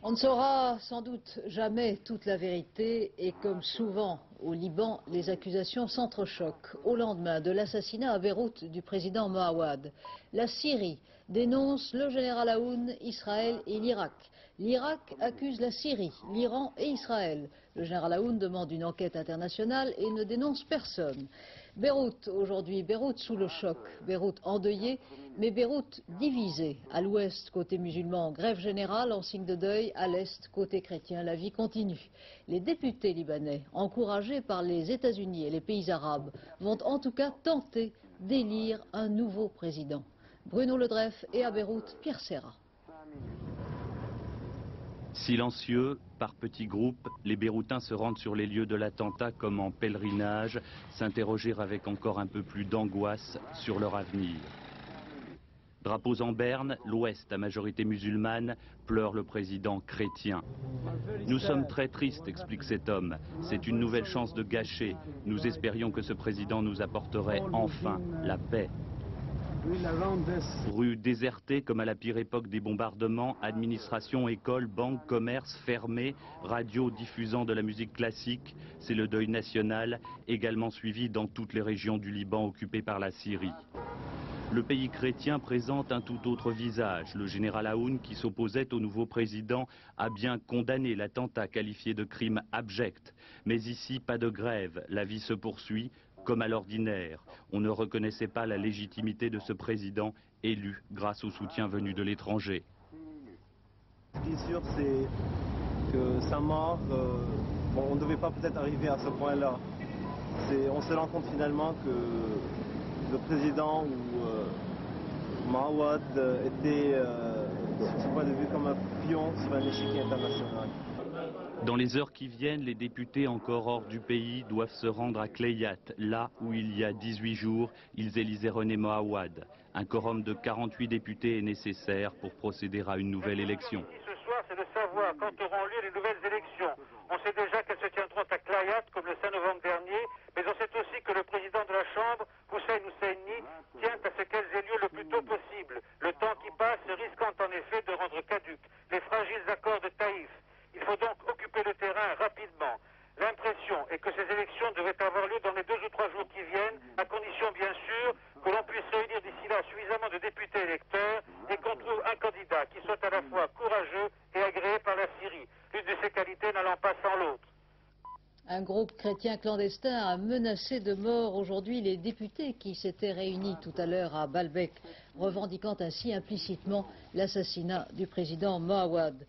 On ne saura sans doute jamais toute la vérité et comme souvent au Liban, les accusations s'entrechoquent au lendemain de l'assassinat à Beyrouth du président Moawad. La Syrie dénonce le général Aoun, Israël et l'Irak. L'Irak accuse la Syrie, l'Iran et Israël. Le général Aoun demande une enquête internationale et ne dénonce personne. Beyrouth aujourd'hui, Beyrouth sous le choc, Beyrouth endeuillée, mais Beyrouth divisée. À l'ouest, côté musulman, grève générale en signe de deuil. À l'est, côté chrétien, la vie continue. Les députés libanais, encouragés par les États-Unis et les pays arabes, vont en tout cas tenter d'élire un nouveau président. Bruno Le Dreff et à Beyrouth, Pierre Serra. Silencieux, par petits groupes, les Beyrouthins se rendent sur les lieux de l'attentat comme en pèlerinage, s'interroger avec encore un peu plus d'angoisse sur leur avenir. Drapeaux en berne, l'Ouest à majorité musulmane pleure le président chrétien. Nous sommes très tristes, explique cet homme. C'est une nouvelle chance de gâcher. Nous espérions que ce président nous apporterait enfin la paix. Rues désertées comme à la pire époque des bombardements, administration, écoles, banques, commerces fermés, radio diffusant de la musique classique. C'est le deuil national, également suivi dans toutes les régions du Liban occupées par la Syrie. Le pays chrétien présente un tout autre visage. Le général Aoun, qui s'opposait au nouveau président, a bien condamné l'attentat qualifié de crime abject. Mais ici, pas de grève. La vie se poursuit, comme à l'ordinaire. On ne reconnaissait pas la légitimité de ce président élu grâce au soutien venu de l'étranger. Ce qui est sûr, c'est que sa mort, on ne devait pas peut-être arriver à ce point-là. On se rend compte finalement que le président ou Moawad était, sur ce point de vue, comme un pion sur un échiquier international. Dans les heures qui viennent, les députés encore hors du pays doivent se rendre à Clayat, là où il y a 18 jours, ils élisaient René Moawad. Un quorum de 48 députés est nécessaire pour procéder à une nouvelle élection. Ce soir, c'est de savoir quand auront lieu les nouvelles élections. On sait déjà qu'elles se tiendront à Clayat, comme le 5 novembre dernier, mais on sait aussi que le président de la Chambre, Hussein Husseini, tient à ce qu'elles aient lieu le plus tôt possible. Le temps qui passe risquant en effet de rendre caducs les fragiles accords de Taïf. Il faut donc occuper le terrain rapidement. L'impression est que ces élections devraient avoir lieu dans les 2 ou 3 jours qui viennent, à condition bien sûr que l'on puisse réunir d'ici là suffisamment de députés électeurs et qu'on trouve un candidat qui soit à la fois courageux et agréé par la Syrie, l'une de ces qualités n'allant pas sans l'autre. Un groupe chrétien clandestin a menacé de mort aujourd'hui les députés qui s'étaient réunis tout à l'heure à Baalbek, revendiquant ainsi implicitement l'assassinat du président Moawad.